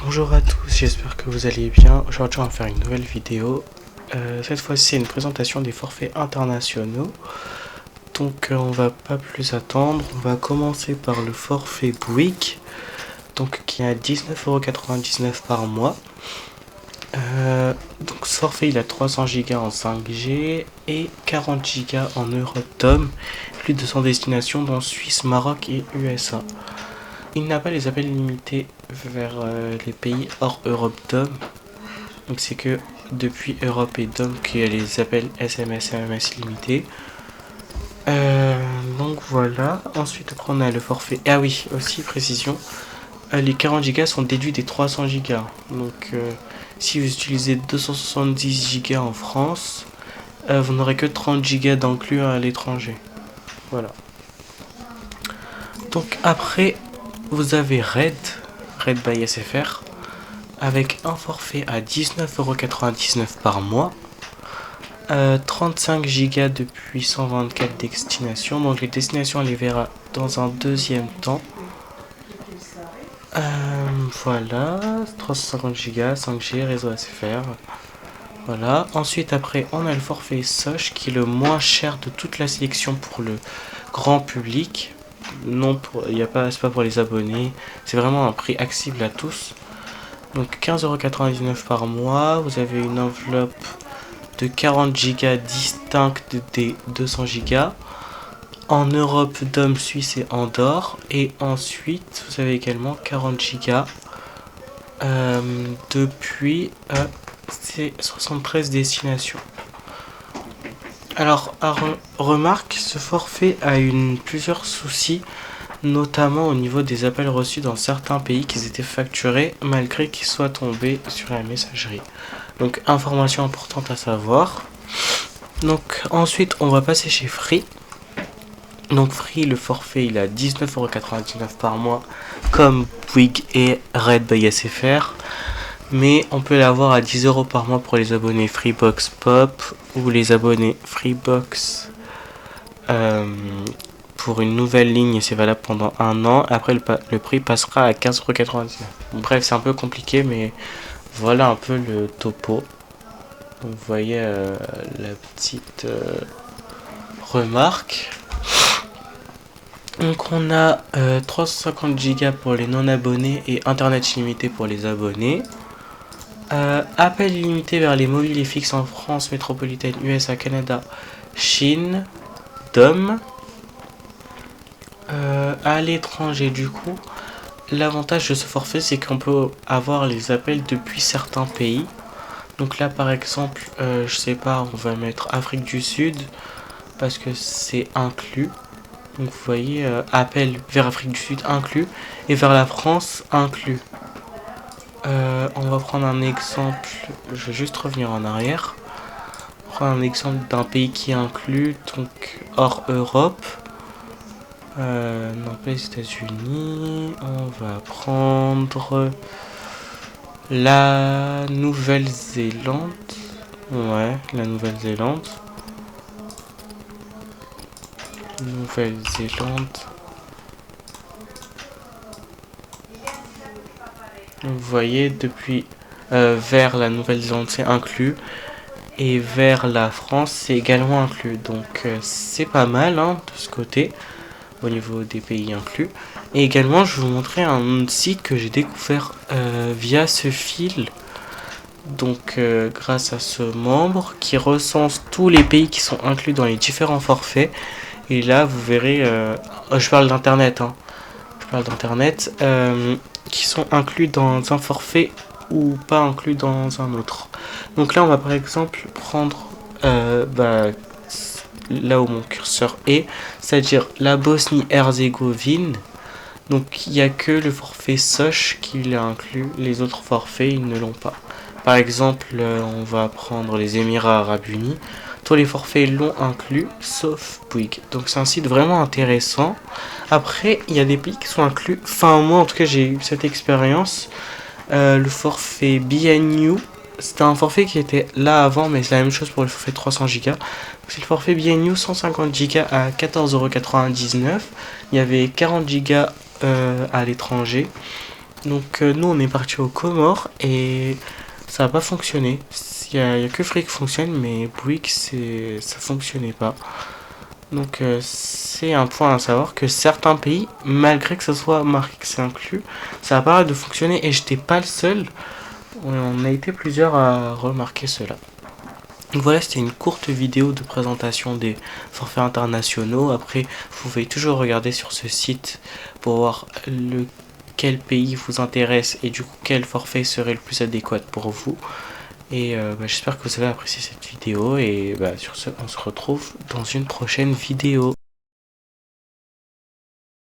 Bonjour à tous, j'espère que vous allez bien. Aujourd'hui on va faire une nouvelle vidéo. Cette fois-ci c'est une présentation des forfaits internationaux. Donc on va pas plus attendre. On va commencer par le forfait Bouygues. Donc qui est à 19,99€ par mois. Donc ce forfait il a 300 Go en 5G et 40 Go en Euratom. Plus de 200 destinations dont Suisse, Maroc et USA. Il n'a pas les appels limités vers les pays hors Europe DOM. Donc c'est que depuis Europe et DOM qu'il y a les appels SMS et MMS limités. Donc voilà. Ensuite après on a le forfait. Ah oui, aussi précision. Les 40 Go sont déduits des 300 Go. Donc si vous utilisez 270 Go en France, vous n'aurez que 30 Go d'inclus à l'étranger. Voilà. Donc après, vous avez Red by SFR, avec un forfait à 19,99€ par mois, 35 Go depuis 124 destinations. Donc les destinations, on les verra dans un deuxième temps. Voilà, 350 Go, 5G, réseau SFR. Voilà. Ensuite, après, on a le forfait Soch qui est le moins cher de toute la sélection pour le grand public. Non, c'est pas pour les abonnés. C'est vraiment un prix accessible à tous. Donc 15,99€ par mois. Vous avez une enveloppe de 40 Go distincte des 200 Go. En Europe, DOM, Suisse et Andorre. Et ensuite, vous avez également 40 Go depuis ces 73 destinations. Alors, remarque, ce forfait a plusieurs soucis, notamment au niveau des appels reçus dans certains pays qui étaient facturés malgré qu'ils soient tombés sur la messagerie. Donc, information importante à savoir. Donc, ensuite, on va passer chez Free. Donc, Free, le forfait, il a 19,99€ par mois, comme Bouygues et Red by SFR. Mais on peut l'avoir à 10€ par mois pour les abonnés Freebox Pop ou les abonnés Freebox pour une nouvelle ligne, et c'est valable pendant un an. Après, le prix passera à 15,99€. Bref, c'est un peu compliqué, mais voilà un peu le topo. Vous voyez la petite remarque. Donc on a 350 Go pour les non abonnés et internet illimité pour les abonnés. Appel illimité vers les mobiles et fixes en France métropolitaine, USA, Canada, Chine, DOM. À l'étranger, du coup, l'avantage de ce forfait, c'est qu'on peut avoir les appels depuis certains pays. Donc là, par exemple, je sais pas, on va mettre Afrique du Sud parce que c'est inclus. Donc vous voyez, appel vers Afrique du Sud inclus et vers la France inclus. On va prendre un exemple, je vais juste revenir en arrière. Prendre un exemple d'un pays qui est inclus, donc hors Europe. Non, pas les États-Unis. On va prendre la Nouvelle-Zélande. Ouais, la Nouvelle-Zélande. Nouvelle-Zélande. Vous voyez, depuis vers la Nouvelle-Zélande, c'est inclus. Et vers la France, c'est également inclus. Donc, c'est pas mal hein, de ce côté, au niveau des pays inclus. Et également, je vais vous montrer un site que j'ai découvert via ce fil. Donc, grâce à ce membre qui recense tous les pays qui sont inclus dans les différents forfaits. Et là, vous verrez, je parle d'internet, hein. Je parle d'internet, qui sont inclus dans un forfait ou pas inclus dans un autre. Donc là, on va par exemple prendre là où mon curseur est, c'est-à-dire la Bosnie-Herzégovine. Donc il n'y a que le forfait Soch qui l'a inclus, les autres forfaits ils ne l'ont pas. Par exemple, on va prendre les Émirats Arabes Unis. Tous les forfaits l'ont inclus, sauf Bouygues. Donc c'est un site vraiment intéressant. Après, il y a des pays qui sont inclus. Enfin, moi en tout cas, j'ai eu cette expérience. Le forfait BNU, c'était un forfait qui était là avant, mais c'est la même chose pour le forfait 300 Go. C'est le forfait BNU 150 Go à 14,99€. Il y avait 40 Go à l'étranger. Donc nous on est parti aux Comores et ça n'a pas fonctionné. Il y a que Free qui fonctionne, mais Bouygues ça fonctionnait pas. Donc c'est un point à savoir que certains pays, malgré que ce soit marqué que c'est inclus, ça va pas arrêter de fonctionner et j'étais pas le seul. On a été plusieurs à remarquer cela. Donc voilà, c'était une courte vidéo de présentation des forfaits internationaux. Après, vous pouvez toujours regarder sur ce site pour voir quel pays vous intéresse et du coup quel forfait serait le plus adéquat pour vous. Et j'espère que vous avez apprécié cette vidéo et sur ce, on se retrouve dans une prochaine vidéo.